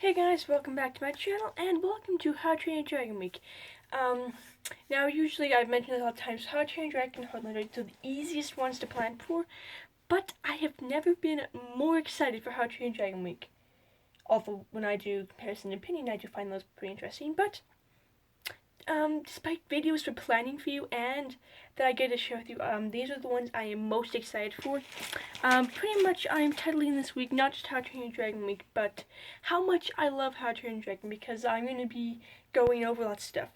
Hey guys, welcome back to my channel, and welcome to How to Train Your Dragon Week. Now usually I've mentioned this all the times, How to Train Your Dragon and Hardline are the easiest ones to plan for, but I have never been more excited for How to Train Your Dragon Week. Although when I do comparison and opinion, I do find those pretty interesting, but despite videos for planning for you and that I get to share with you, these are the ones I am most excited for. Pretty much I'm titling this week not just How to Train Your Dragon Week, but how much I love How to Train Your Dragon, because I'm going to be going over lots of stuff.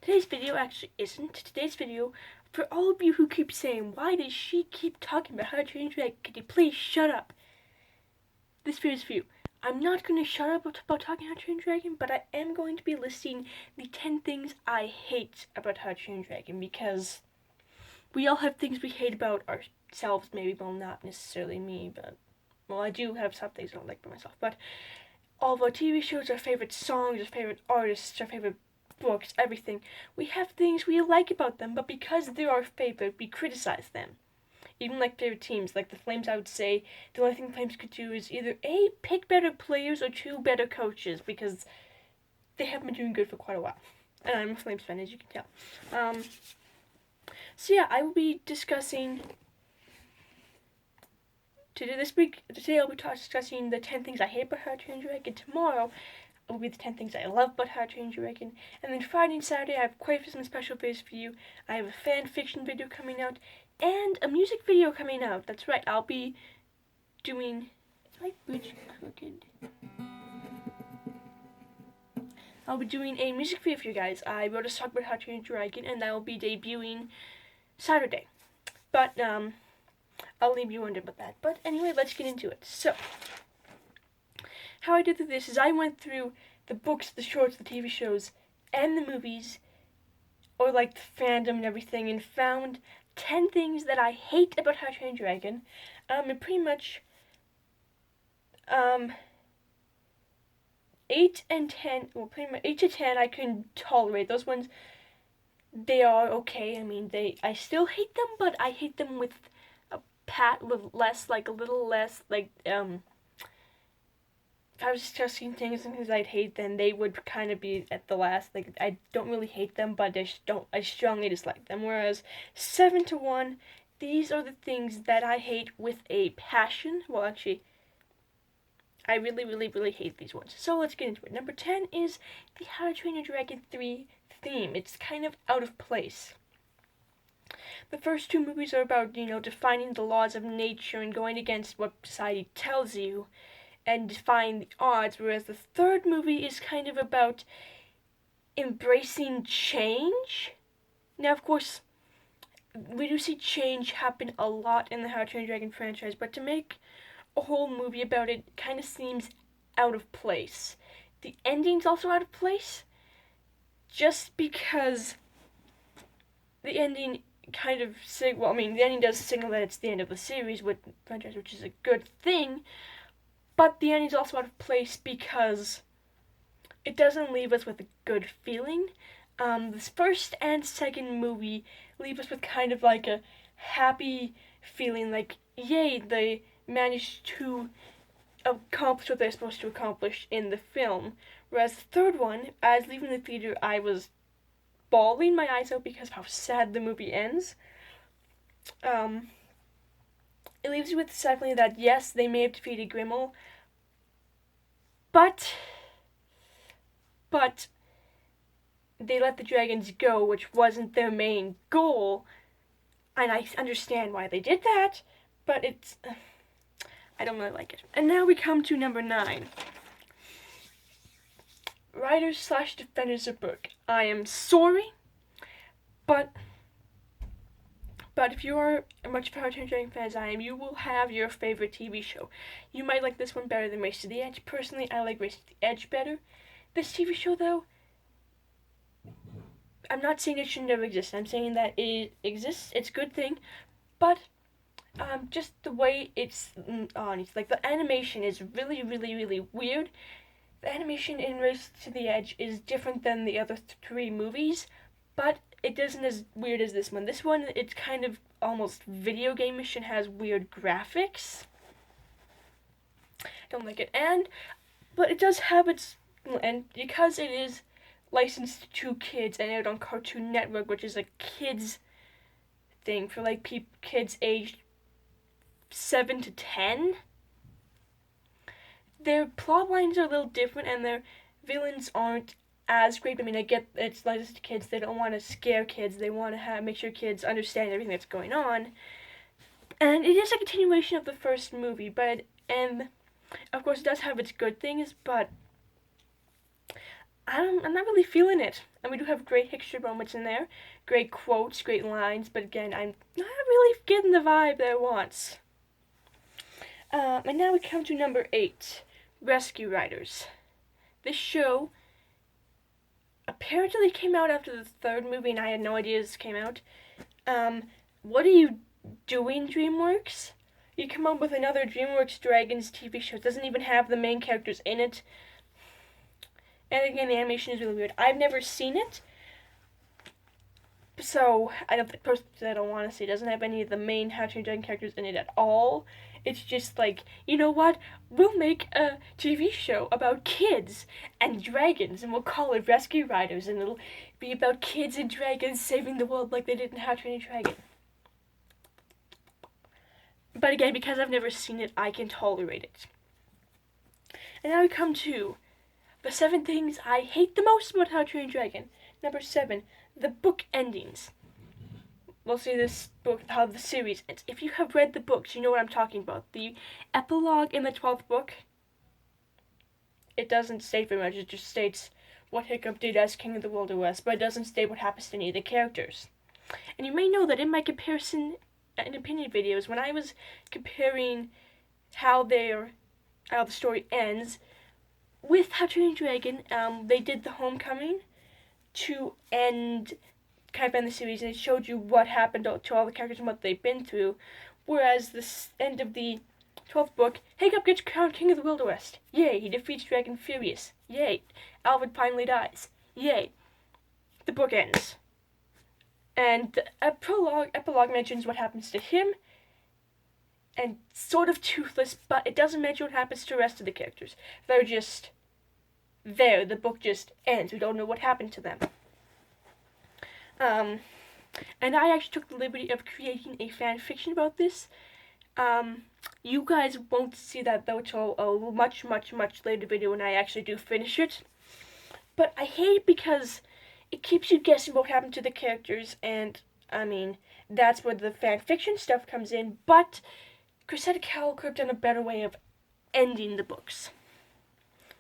Today's video actually isn't. Today's video, for all of you who keep saying, why does she keep talking about How to Train Your Dragon, could you please shut up? This video is for you. I'm not going to shut up about talking How to Train Your Dragon, but I am going to be listing the 10 things I hate about How to Train Your Dragon, because we all have things we hate about ourselves, maybe, well, not necessarily me, but, well, I do have some things I don't like about myself, but all of our TV shows, our favorite songs, our favorite artists, our favorite books, everything, we have things we like about them, but because they're our favorite, we criticize them. Even like favorite teams, like the Flames, I would say the only thing the Flames could do is either A, pick better players, or 2, better coaches, because they haven't been doing good for quite a while. And I'm a Flames fan, as you can tell. So yeah, I will be discussing today I'll be discussing the 10 things I hate about How to Train Your Dragon. Tomorrow will be the 10 things I love about How to Train Your Dragon. And then Friday and Saturday I have quite some special videos for you. I have a fan fiction video coming out and a music video coming out. That's right, I'll be doing... Is my bridge crooked? I'll be doing a music video for you guys. I wrote a song about How to Train Your Dragon, and I will be debuting Saturday. But, I'll leave you wondering about that. But anyway, let's get into it. So, how I did this is I went through the books, the shorts, the TV shows, and the movies, or like the fandom and everything, and found 10 things that I hate about How to Train Your Dragon. And pretty much, 8 and 10, well, pretty much 8 to 10 I can tolerate. Those ones, they are okay. I mean, I still hate them, but I hate them with a little less, if I was discussing things I'd hate, then they would kind of be at the last. Like, I don't really hate them, but I strongly dislike them. Whereas 7 to 1, these are the things that I hate with a passion. Well, actually, I really, really, really hate these ones. So let's get into it. Number 10 is the How to Train Your Dragon 3 theme. It's kind of out of place. The first 2 movies are about, defining the laws of nature and going against what society tells you and defying the odds, whereas the third movie is kind of about embracing change. Now, of course, we do see change happen a lot in the How to Train Your Dragon franchise, but to make a whole movie about it kind of seems out of place. The ending's also out of place, just because the ending kind of the ending does signal that it's the end of the series with the franchise, which is a good thing, but the ending's also out of place because it doesn't leave us with a good feeling. This first and second movie leave us with kind of like a happy feeling, like, yay, they managed to accomplish what they're supposed to accomplish in the film. Whereas the third one, as leaving the theater, I was bawling my eyes out because of how sad the movie ends. It leaves you with sadly that, yes, they may have defeated Grimmel, but they let the dragons go, which wasn't their main goal, and I understand why they did that, but I don't really like it. And now we come to number 9. Writers/defenders of book. I am sorry, but if you are much of a How to Train Your Dragon fan as I am, you will have your favorite TV show. You might like this one better than Race to the Edge. Personally, I like Race to the Edge better. This TV show, though, I'm not saying it should never exist. I'm saying that it exists. It's a good thing, but just the way it's on. Like, the animation is really, really, really weird. The animation in Race to the Edge is different than the other 3 movies, but it isn't as weird as this one. This one, it's kind of almost video game-ish and has weird graphics. Don't like it. And But it does have its, and because it is licensed to kids and aired on Cartoon Network, which is a kids thing for like kids aged 7 to 10, their plot lines are a little different and their villains aren't as great. I mean, I get it's licensed to kids. They don't want to scare kids. They want to make sure kids understand everything that's going on. And it is a continuation of the first movie, and of course it does have its good things, but I'm not really feeling it. And we do have great history moments in there, great quotes, great lines, but again, I'm not really getting the vibe that I want. And now we come to number 8, Rescue Riders. This show apparently came out after the third movie, and I had no idea this came out. What are you doing, DreamWorks? You come up with another DreamWorks Dragons TV show. It doesn't even have the main characters in it. And again, the animation is really weird. I've never seen it, so I don't want to see it. It doesn't have any of the main How to Train Your Dragon characters in it at all. It's just like, you know what? We'll make a TV show about kids and dragons, and we'll call it Rescue Riders, and it'll be about kids and dragons saving the world like they did in How to Train Your Dragon. But again, because I've never seen it, I can tolerate it. And now we come to the 7 things I hate the most about How to Train Your Dragon. Number 7, the book endings. We'll see this book, how the series ends. If you have read the books, you know what I'm talking about. The epilogue in the 12th book, it doesn't state very much. It just states what Hiccup did as King of the Wilderness, but it doesn't state what happens to any of the characters. And you may know that in my comparison and opinion videos, when I was comparing how the story ends with How to Train Your Dragon, they did the Homecoming to end the series, and it showed you what happened to all the characters and what they've been through. Whereas the end of the 12th book, Hiccup gets crowned King of the Wilderness. Yay! He defeats Dragon Furious. Yay! Alvin finally dies. Yay! The book ends. And the epilogue mentions what happens to him, and sort of Toothless, but it doesn't mention what happens to the rest of the characters. They're just there. The book just ends. We don't know what happened to them. And I actually took the liberty of creating a fan fiction about this. You guys won't see that though till a much later video when I actually do finish it. But I hate it because it keeps you guessing what happened to the characters, and I mean, that's where the fan fiction stuff comes in, but Cressida Cowell could have done a better way of ending the books.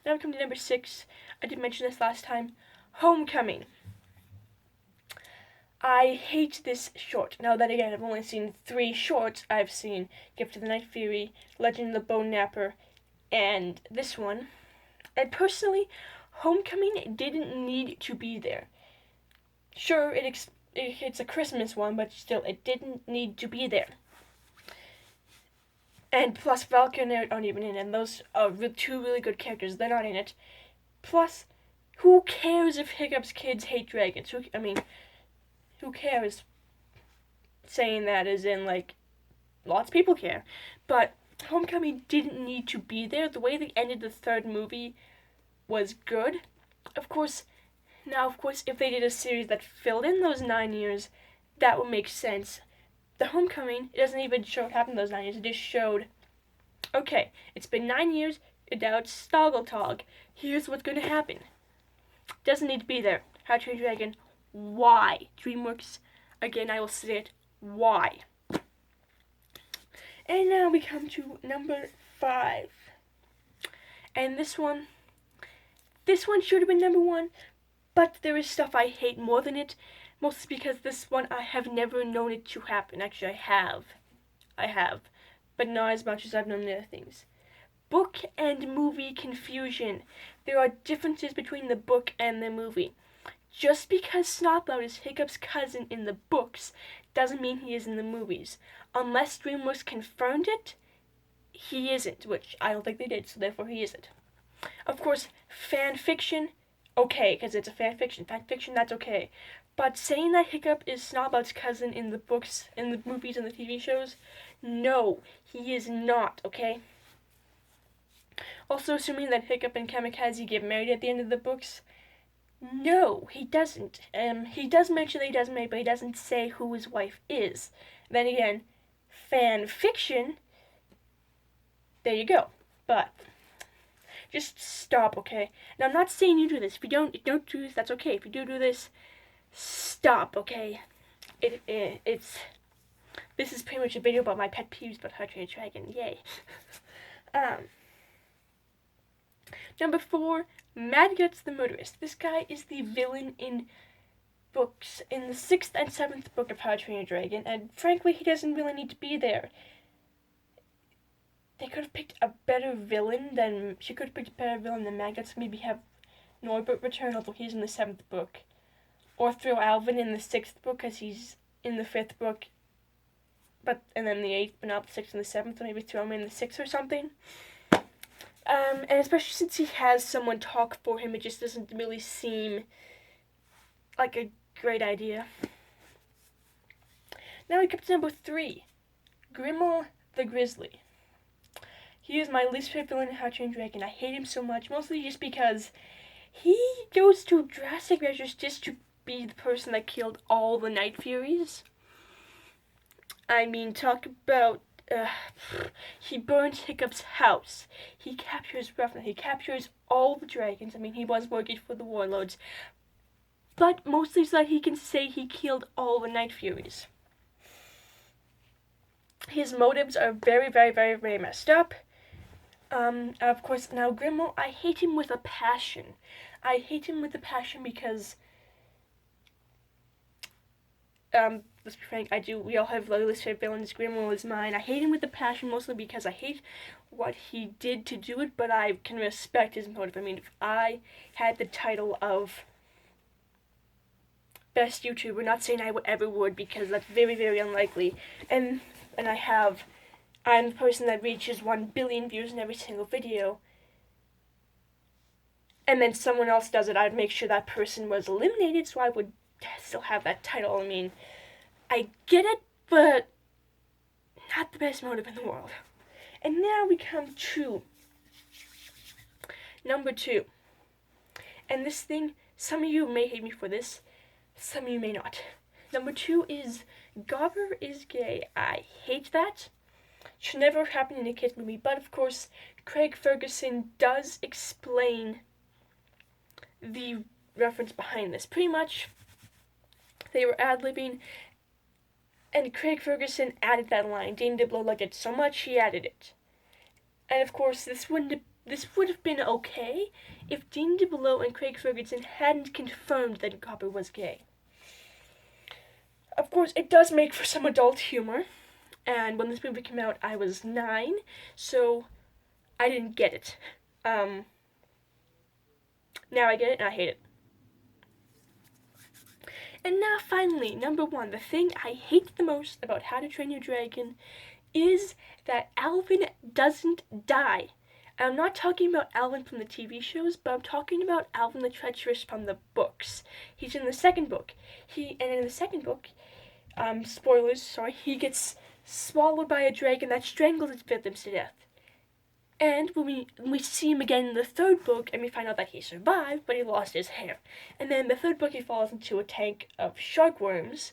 Now we come to number 6. I did mention this last time. Homecoming. I hate this short. Now that again, I've only seen 3 shorts. I've seen Gift of the Night Fury, Legend of the Bone Napper, and this one. And personally, Homecoming didn't need to be there. Sure, it's a Christmas one, but still, it didn't need to be there. And plus, Valka and Eric aren't even in it, and those are 2 really good characters. They're not in it. Plus, who cares if Hiccup's kids hate dragons? Who cares? Saying that is in, like, lots of people care. But Homecoming didn't need to be there. The way they ended the 3rd movie was good. Of course, if they did a series that filled in those 9 years, that would make sense. The Homecoming, it doesn't even show what happened in those 9 years. It just showed, okay, it's been 9 years, and now it's Stoggltog. Here's what's going to happen. Doesn't need to be there. How to Train Your Dragon. Why? DreamWorks, again, I will say it, why? And now we come to number 5. And this one should have been number 1, but there is stuff I hate more than it, mostly because this one I have never known it to happen. Actually, I have, but not as much as I've known the other things. Book and movie confusion. There are differences between the book and the movie. Just because Snotlout is Hiccup's cousin in the books doesn't mean he is in the movies. Unless DreamWorks confirmed it, he isn't, which I don't think they did, so therefore he isn't. Of course, fan fiction, okay, because it's a fan fiction. Fan fiction, that's okay. But saying that Hiccup is Snotlout's cousin in the books, in the movies, and the TV shows, no, he is not, okay? Also, assuming that Hiccup and Kamikaze get married at the end of the books. No, he doesn't. He does mention that he doesn't marry, but he doesn't say who his wife is. Then again, fan fiction. There you go. But just stop, okay? Now, I'm not saying you do this. If you don't do this, that's okay. If you do this, stop, okay? It's this is pretty much a video about my pet peeves about How to Train a Dragon. Yay. um, Number 4, Mad Guts the Motorist. This guy is the villain in books in the 6th and 7th book of How to Train Your Dragon, and frankly, he doesn't really need to be there. They could have picked a better villain than Mad Guts. Maybe have Norbert return, although he's in the 7th book, or throw Alvin in the 6th book because he's in the 5th book, and then the 8th, but not the 6th and the 7th. So maybe throw him in the 6th or something. And especially since he has someone talk for him, it just doesn't really seem like a great idea. Now we come to number 3, Grimmel the Grizzly. He is my least favorite villain in How to Train Your Dragon. I hate him so much, mostly just because he goes to drastic measures just to be the person that killed all the Night Furies. I mean, talk about he burns Hiccup's house. He captures Ruffner. He captures all the dragons. I mean, he was working for the warlords. But mostly so that he can say he killed all the Night Furies. His motives are very, very, very, very messed up. Of course, now Grimmel, I hate him with a passion. I hate him with a passion because let's be frank, I do. We all have least favorite villains. Grimmel is mine. I hate him with a passion, mostly because I hate what he did to do it, but I can respect his motive. I mean, if I had the title of best YouTuber, not saying I ever would, because that's very, very unlikely, and I'm the person that reaches 1 billion views in every single video, and then someone else does it, I'd make sure that person was eliminated, so I would still have that title. I mean, I get it, but not the best motive in the world. And now we come to number 2. And this thing, some of you may hate me for this, some of you may not. Number 2 is Gobber is gay. I hate that. Should never have happened in a kids movie, but of course, Craig Ferguson does explain the reference behind this. Pretty much, they were ad-libbing, and Craig Ferguson added that line. Dane DeBlow liked it so much, he added it. And of course, this would have been okay if Dane DeBlow and Craig Ferguson hadn't confirmed that Gobber was gay. Of course, it does make for some adult humor, and when this movie came out, I was 9, so I didn't get it. Now I get it, and I hate it. And now, finally, number 1, the thing I hate the most about How to Train Your Dragon is that Alvin doesn't die. I'm not talking about Alvin from the TV shows, but I'm talking about Alvin the Treacherous from the books. He's in the 2nd book. In the 2nd book, spoilers, sorry, he gets swallowed by a dragon that strangles its victims to death. And when we see him again in the 3rd book, and we find out that he survived, but he lost his hair. And then in the 3rd book, he falls into a tank of shark worms,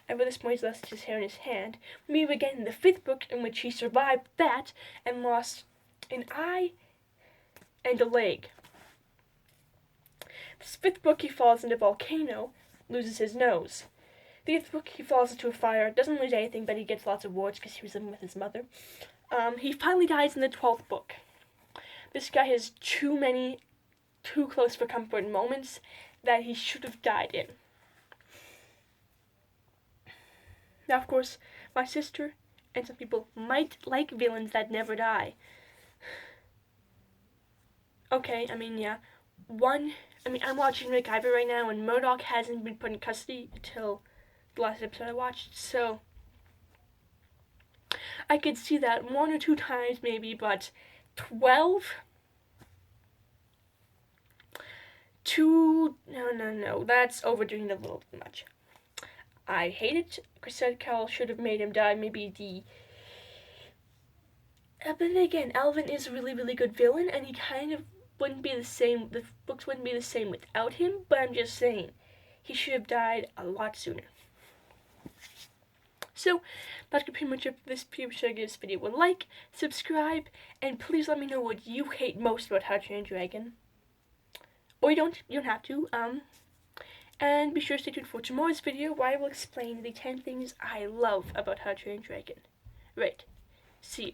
and by this point, he's lost his hair in his hand. We meet him again in the 5th book, in which he survived that, and lost an eye and a leg. This 5th book, he falls into a volcano, loses his nose. The 8th book, he falls into a fire, doesn't lose anything, but he gets lots of warts because he was living with his mother. He finally dies in the 12th book. This guy has too close for comfort moments that he should have died in. Now, of course, my sister and some people might like villains that never die. Okay, I mean, yeah. I'm watching MacGyver right now, and Murdoch hasn't been put in custody until the last episode I watched, so I could see that 1 or 2 times maybe, but 12? No, that's overdoing it a little too much. I hate it. Cassette Cal should have made him die maybe but then again, Alvin is a really, really good villain, and he kind of wouldn't be the same, the books wouldn't be the same without him, but I'm just saying, he should have died a lot sooner. So, that's pretty much it for this video. Should I give this video a like, subscribe, and please let me know what you hate most about How to Train Your Dragon. Or you don't have to, and be sure to stay tuned for tomorrow's video where I will explain the 10 things I love about How to Train Your Dragon. Right, see you.